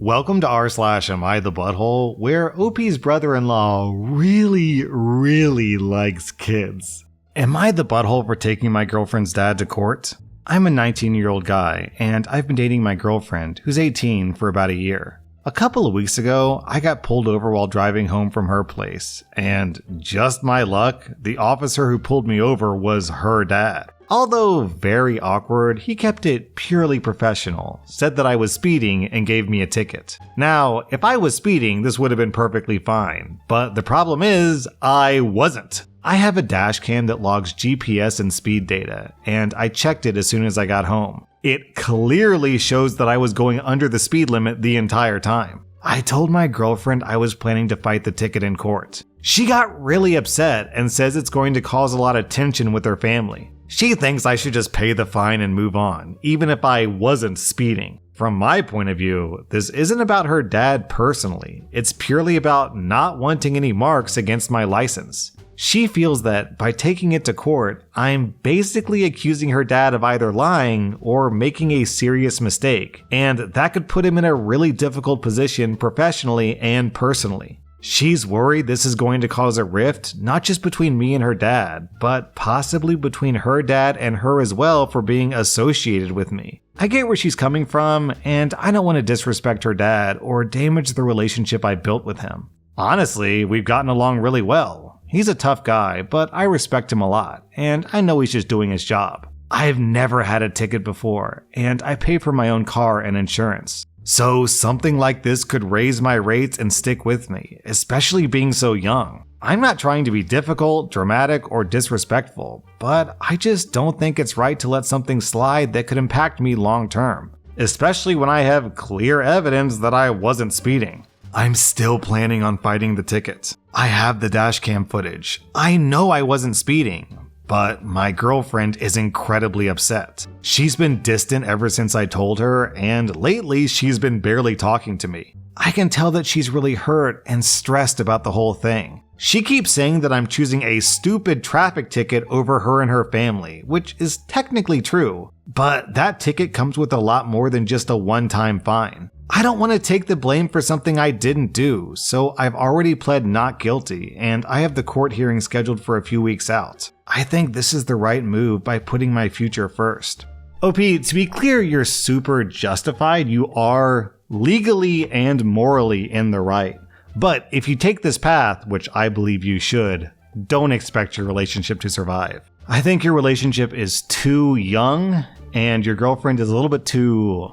Welcome to rSlash Am I the Butthole, where OP's brother-in-law really likes kids. Am I the butthole for taking my girlfriend's dad to court? I'm a 19-year-old guy, and I've been dating my girlfriend, who's 18, for about a year. A couple of weeks ago, I got pulled over while driving home from her place, and just my luck, the officer who pulled me over was her dad. Although very awkward, he kept it purely professional, said that I was speeding, and gave me a ticket. Now, if I was speeding, this would have been perfectly fine, but the problem is, I wasn't. I have a dash cam that logs GPS and speed data, and I checked it as soon as I got home. It clearly shows that I was going under the speed limit the entire time. I told my girlfriend I was planning to fight the ticket in court. She got really upset and says it's going to cause a lot of tension with her family. She thinks I should just pay the fine and move on, even if I wasn't speeding. From my point of view, this isn't about her dad personally. It's purely about not wanting any marks against my license. She feels that by taking it to court, I'm basically accusing her dad of either lying or making a serious mistake, and that could put him in a really difficult position professionally and personally. She's worried this is going to cause a rift, not just between me and her dad, but possibly between her dad and her as well for being associated with me. I get where she's coming from, and I don't want to disrespect her dad or damage the relationship I built with him. Honestly, we've gotten along really well. He's a tough guy, but I respect him a lot, and I know he's just doing his job. I've never had a ticket before, and I pay for my own car and insurance. So something like this could raise my rates and stick with me, especially being so young. I'm not trying to be difficult, dramatic, or disrespectful, but I just don't think it's right to let something slide that could impact me long term, especially when I have clear evidence that I wasn't speeding. I'm still planning on fighting the ticket. I have the dashcam footage. I know I wasn't speeding. But my girlfriend is incredibly upset. She's been distant ever since I told her, and lately she's been barely talking to me. I can tell that she's really hurt and stressed about the whole thing. She keeps saying that I'm choosing a stupid traffic ticket over her and her family, which is technically true, but that ticket comes with a lot more than just a one-time fine. I don't want to take the blame for something I didn't do, so I've already pled not guilty, and I have the court hearing scheduled for a few weeks out. I think this is the right move by putting my future first. OP, to be clear, you're super justified. You are legally and morally in the right. But if you take this path, which I believe you should, don't expect your relationship to survive. I think your relationship is too young, and your girlfriend is a little bit too,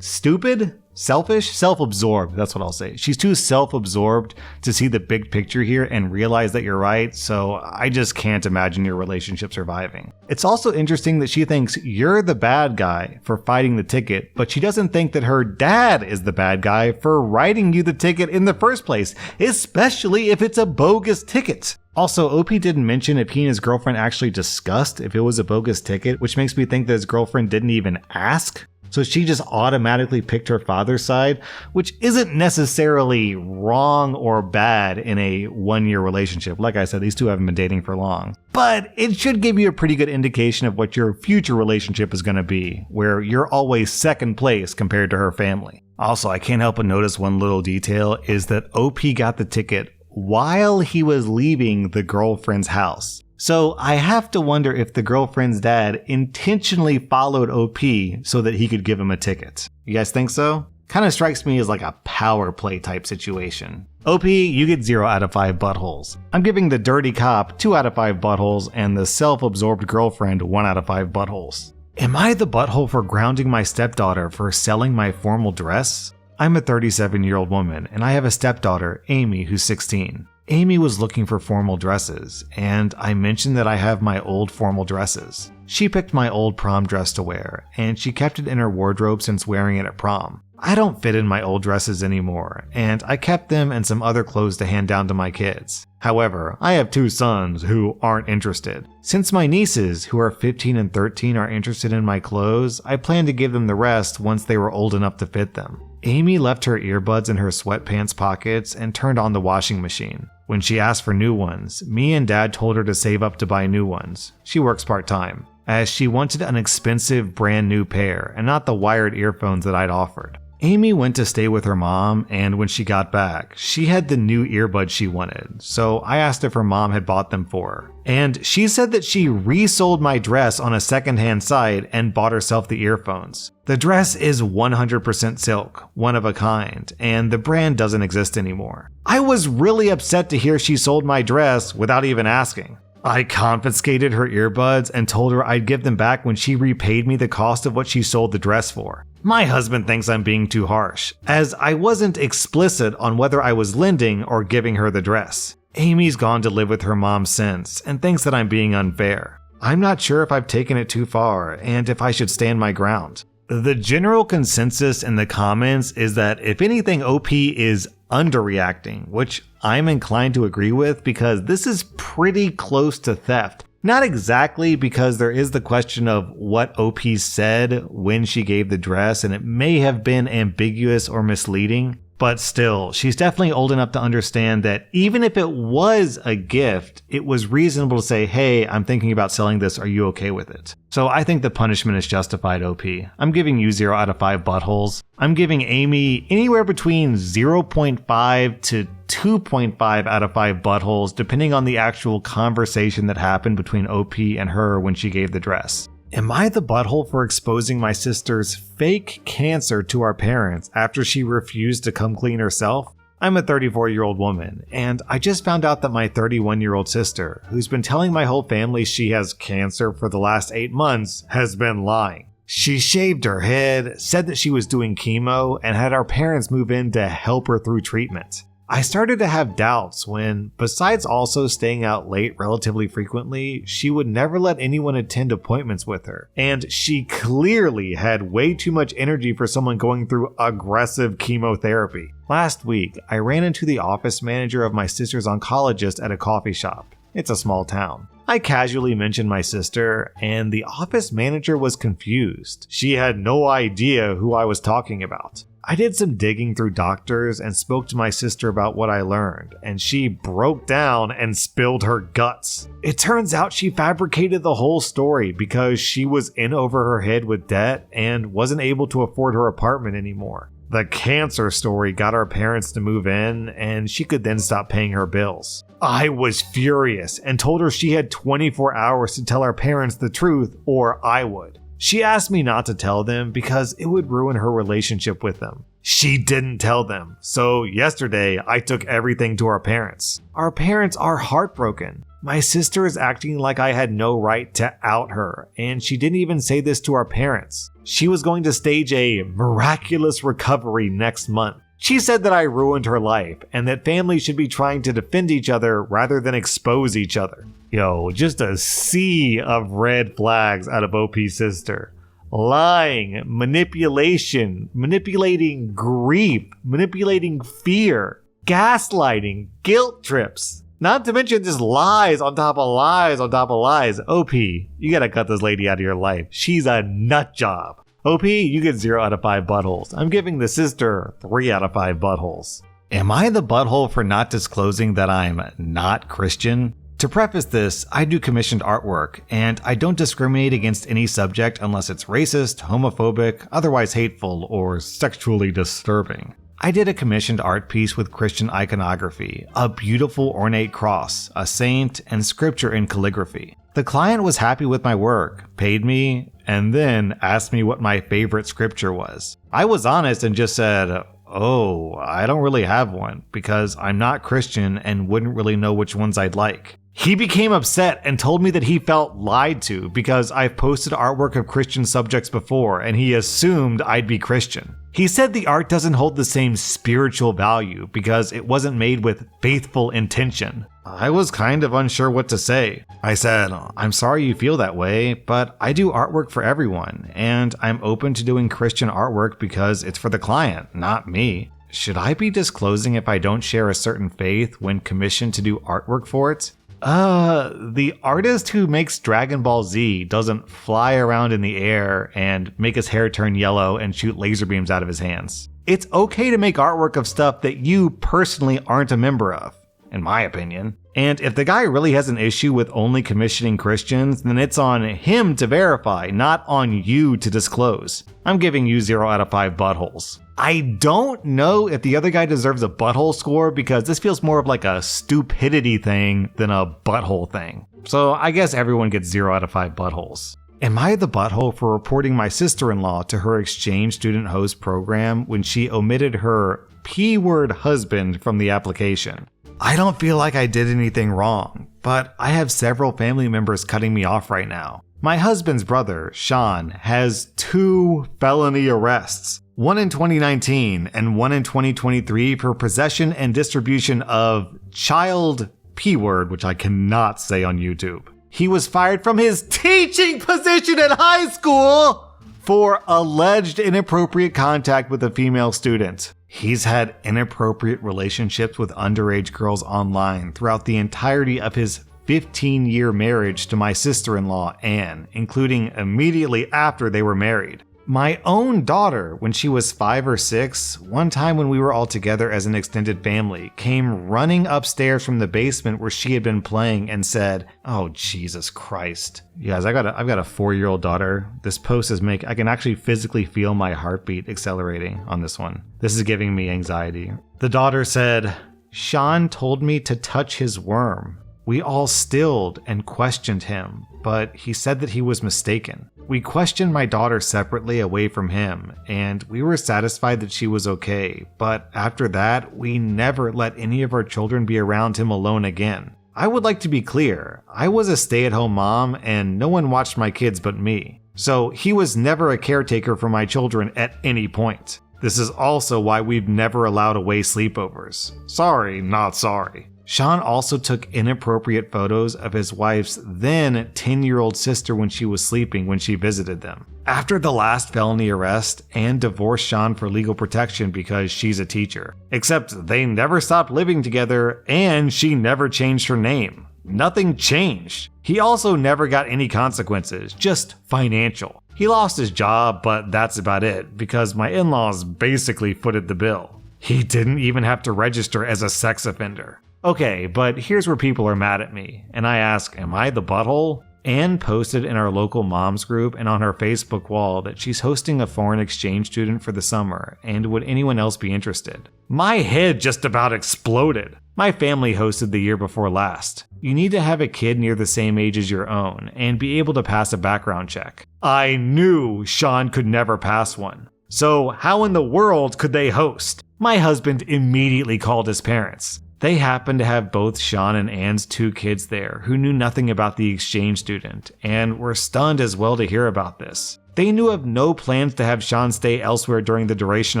stupid? Selfish? Self-absorbed, that's what I'll say. She's too self-absorbed to see the big picture here and realize that you're right, so I just can't imagine your relationship surviving. It's also interesting that she thinks you're the bad guy for fighting the ticket, but she doesn't think that her dad is the bad guy for writing you the ticket in the first place, especially if it's a bogus ticket. Also, OP didn't mention if he and his girlfriend actually discussed if it was a bogus ticket, which makes me think that his girlfriend didn't even ask. So she just automatically picked her father's side, which isn't necessarily wrong or bad in a one-year relationship. Like I said, these two haven't been dating for long. But it should give you a pretty good indication of what your future relationship is going to be, where you're always second place compared to her family. Also, I can't help but notice one little detail is that OP got the ticket while he was leaving the girlfriend's house. So I have to wonder if the girlfriend's dad intentionally followed OP so that he could give him a ticket. You guys think so? Kind of strikes me as like a power play type situation. OP, you get 0 out of 5 buttholes. I'm giving the dirty cop 2 out of 5 buttholes and the self-absorbed girlfriend 1 out of 5 buttholes. Am I the butthole for grounding my stepdaughter for selling my formal dress? I'm a 37-year-old woman and I have a stepdaughter, Amy, who's 16. Amy was looking for formal dresses, and I mentioned that I have my old formal dresses. She picked my old prom dress to wear, and she kept it in her wardrobe since wearing it at prom. I don't fit in my old dresses anymore, and I kept them and some other clothes to hand down to my kids. However, I have 2 sons who aren't interested. Since my nieces, who are 15 and 13, are interested in my clothes, I plan to give them the rest once they were old enough to fit them. Amy left her earbuds in her sweatpants pockets and turned on the washing machine. When she asked for new ones, me and Dad told her to save up to buy new ones. She works part-time, as she wanted an expensive brand new pair and not the wired earphones that I'd offered. Amy went to stay with her mom, and when she got back, she had the new earbuds she wanted, so I asked if her mom had bought them for her. And she said that she resold my dress on a secondhand site and bought herself the earphones. The dress is 100% silk, one of a kind, and the brand doesn't exist anymore. I was really upset to hear she sold my dress without even asking. I confiscated her earbuds and told her I'd give them back when she repaid me the cost of what she sold the dress for. My husband thinks I'm being too harsh, as I wasn't explicit on whether I was lending or giving her the dress. Amy's gone to live with her mom since and thinks that I'm being unfair. I'm not sure if I've taken it too far and if I should stand my ground. The general consensus in the comments is that if anything, OP is underreacting, which I'm inclined to agree with because this is pretty close to theft. Not exactly, because there is the question of what OP said when she gave the dress, and it may have been ambiguous or misleading. But still, she's definitely old enough to understand that even if it was a gift, it was reasonable to say, hey, I'm thinking about selling this, are you okay with it? So I think the punishment is justified, OP. I'm giving you 0 out of 5 buttholes. I'm giving Amy anywhere between 0.5 to 2.5 out of 5 buttholes, depending on the actual conversation that happened between OP and her when she gave the dress. Am I the butthole for exposing my sister's fake cancer to our parents after she refused to come clean herself? I'm a 34-year-old woman, and I just found out that my 31-year-old sister, who's been telling my whole family she has cancer for the last 8 months, has been lying. She shaved her head, said that she was doing chemo, and had our parents move in to help her through treatment. I started to have doubts when, besides also staying out late relatively frequently, she would never let anyone attend appointments with her. And she clearly had way too much energy for someone going through aggressive chemotherapy. Last week, I ran into the office manager of my sister's oncologist at a coffee shop. It's a small town. I casually mentioned my sister, and the office manager was confused. She had no idea who I was talking about. I did some digging through doctors and spoke to my sister about what I learned, and she broke down and spilled her guts. It turns out she fabricated the whole story because she was in over her head with debt and wasn't able to afford her apartment anymore. The cancer story got our parents to move in, and she could then stop paying her bills. I was furious and told her she had 24 hours to tell our parents the truth or I would. She asked me not to tell them because it would ruin her relationship with them. She didn't tell them, so yesterday I took everything to our parents. Our parents are heartbroken. My sister is acting like I had no right to out her, and she didn't even say this to our parents. She was going to stage a miraculous recovery next month. She said that I ruined her life and that families should be trying to defend each other rather than expose each other. Yo, just a sea of red flags out of OP's sister. Lying, manipulation, manipulating grief, manipulating fear, gaslighting, guilt trips. Not to mention just lies on top of lies on top of lies. OP, you gotta cut this lady out of your life. She's a nut job. OP, you get 0 out of 5 buttholes. I'm giving the sister 3 out of 5 buttholes. Am I the butthole for not disclosing that I'm not Christian? To preface this, I do commissioned artwork, and I don't discriminate against any subject unless it's racist, homophobic, otherwise hateful, or sexually disturbing. I did a commissioned art piece with Christian iconography, a beautiful ornate cross, a saint, and scripture in calligraphy. The client was happy with my work, paid me, and then asked me what my favorite scripture was. I was honest and just said, oh, I don't really have one because I'm not Christian and wouldn't really know which ones I'd like. He became upset and told me that he felt lied to because I've posted artwork of Christian subjects before and he assumed I'd be Christian. He said the art doesn't hold the same spiritual value because it wasn't made with faithful intention. I was kind of unsure what to say. I said, I'm sorry you feel that way, but I do artwork for everyone, and I'm open to doing Christian artwork because it's for the client, not me. Should I be disclosing if I don't share a certain faith when commissioned to do artwork for it? The artist who makes Dragon Ball Z doesn't fly around in the air and make his hair turn yellow and shoot laser beams out of his hands. It's okay to make artwork of stuff that you personally aren't a member of, in my opinion. And if the guy really has an issue with only commissioning Christians, then it's on him to verify, not on you to disclose. I'm giving you 0 out of 5 buttholes. I don't know if the other guy deserves a butthole score because this feels more of like a stupidity thing than a butthole thing. So I guess everyone gets 0 out of 5 buttholes. Am I the butthole for reporting my sister-in-law to her exchange student host program when she omitted her P-word husband from the application? I don't feel like I did anything wrong, but I have several family members cutting me off right now. My husband's brother, Sean, has 2 felony arrests, one in 2019 and one in 2023 for possession and distribution of child P-word, which I cannot say on YouTube. He was fired from his teaching position at high school for alleged inappropriate contact with a female student. He's had inappropriate relationships with underage girls online throughout the entirety of his 15-year marriage to my sister-in-law, Anne, including immediately after they were married. My own daughter, when she was 5 or 6, one time when we were all together as an extended family, came running upstairs from the basement where she had been playing and said, "Oh, Jesus Christ." You guys, I've got a 4-year-old daughter. This post is I can actually physically feel my heartbeat accelerating on this one. This is giving me anxiety. The daughter said, "Sean told me to touch his worm. We all stilled and questioned him, but he said that he was mistaken. We questioned my daughter separately away from him, and we were satisfied that she was okay, but after that, we never let any of our children be around him alone again. I would like to be clear, I was a stay-at-home mom and no one watched my kids but me, so he was never a caretaker for my children at any point. This is also why we've never allowed away sleepovers. Sorry, not sorry." Sean also took inappropriate photos of his wife's then 10-year-old sister when she was sleeping when she visited them. After the last felony arrest, Anne divorced Sean for legal protection because she's a teacher. Except they never stopped living together and she never changed her name. Nothing changed. He also never got any consequences, just financial. He lost his job, but that's about it because my in-laws basically footed the bill. He didn't even have to register as a sex offender. Okay, but here's where people are mad at me, and I ask, am I the butthole? Anne posted in our local moms group and on her Facebook wall that she's hosting a foreign exchange student for the summer, and would anyone else be interested? My head just about exploded. My family hosted the year before last. You need to have a kid near the same age as your own, and be able to pass a background check. I knew Sean could never pass one. So how in the world could they host? My husband immediately called his parents. They happened to have both Sean and Anne's 2 kids there who knew nothing about the exchange student and were stunned as well to hear about this. They knew of no plans to have Sean stay elsewhere during the duration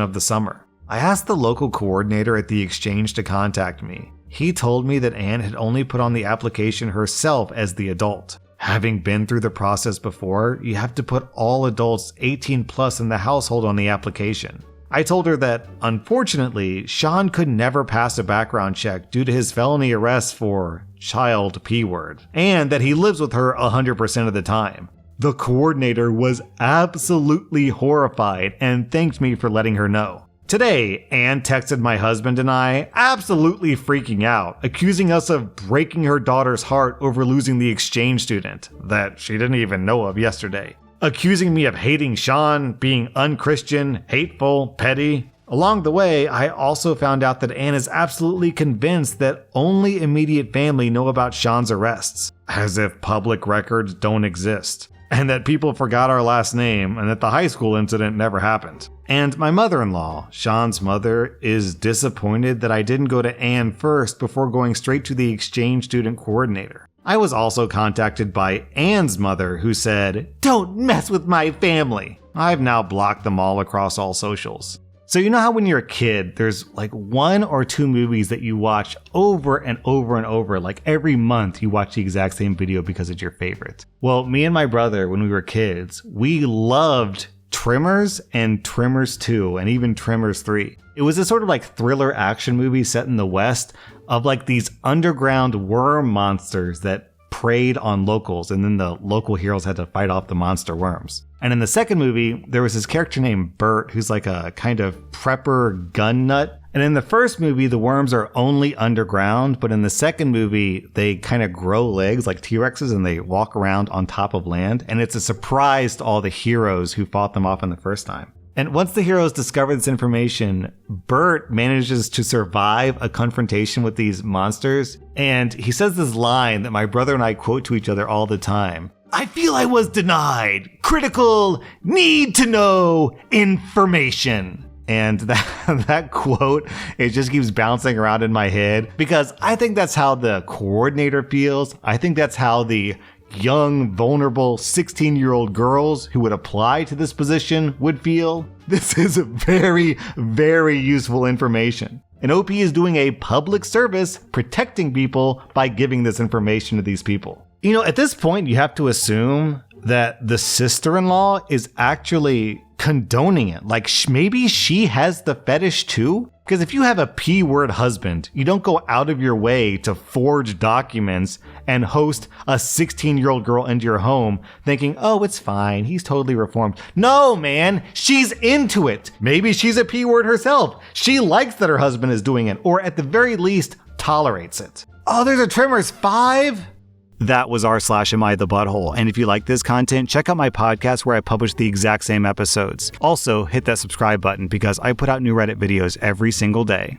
of the summer. I asked the local coordinator at the exchange to contact me. He told me that Anne had only put on the application herself as the adult. Having been through the process before, you have to put all adults 18 plus in the household on the application. I told her that, unfortunately, Sean could never pass a background check due to his felony arrest for child P-word, and that he lives with her 100% of the time. The coordinator was absolutely horrified and thanked me for letting her know. Today, Anne texted my husband and I, absolutely freaking out, accusing us of breaking her daughter's heart over losing the exchange student that she didn't even know of yesterday. Accusing me of hating Sean, being unchristian, hateful, petty. Along the way, I also found out that Anne is absolutely convinced that only immediate family know about Sean's arrests, as if public records don't exist, and that people forgot our last name and that the high school incident never happened. And my mother-in-law, Sean's mother, is disappointed that I didn't go to Anne first before going straight to the exchange student coordinator. I was also contacted by Anne's mother, who said, "Don't mess with my family." I've now blocked them all across all socials. So you know how when you're a kid, there's like 1 or 2 movies that you watch over and over and over, like every month you watch the exact same video because it's your favorite. Well, me and my brother, when we were kids, we loved Tremors and Tremors 2 and even Tremors 3. It was a sort of like thriller action movie set in the West of like these underground worm monsters that preyed on locals, and then the local heroes had to fight off the monster worms. And in the second movie, there was this character named Bert who's like a kind of prepper gun nut. And in the first movie, the worms are only underground, but in the second movie, they kind of grow legs like T-Rexes and they walk around on top of land. And it's a surprise to all the heroes who fought them off in the first time. And once the heroes discover this information, Bert manages to survive a confrontation with these monsters. And he says this line that my brother and I quote to each other all the time. I feel I was denied critical need to know information. And that quote, it just keeps bouncing around in my head because I think that's how the coordinator feels. I think that's how the young, vulnerable 16-year-old girls who would apply to this position would feel. This is very, very useful information. And OP is doing a public service protecting people by giving this information to these people. You know, at this point, you have to assume that the sister-in-law is actually condoning it. Like, maybe she has the fetish too? Because if you have a P-word husband, you don't go out of your way to forge documents and host a 16-year-old girl into your home thinking, oh, it's fine, he's totally reformed. No, man, she's into it. Maybe she's a P-word herself. She likes that her husband is doing it, or at the very least, tolerates it. Oh, there's a Tremors 5? That was rSlash Am I the Butthole. And if you like this content, check out my podcast where I publish the exact same episodes. Also, hit that subscribe button because I put out new Reddit videos every single day.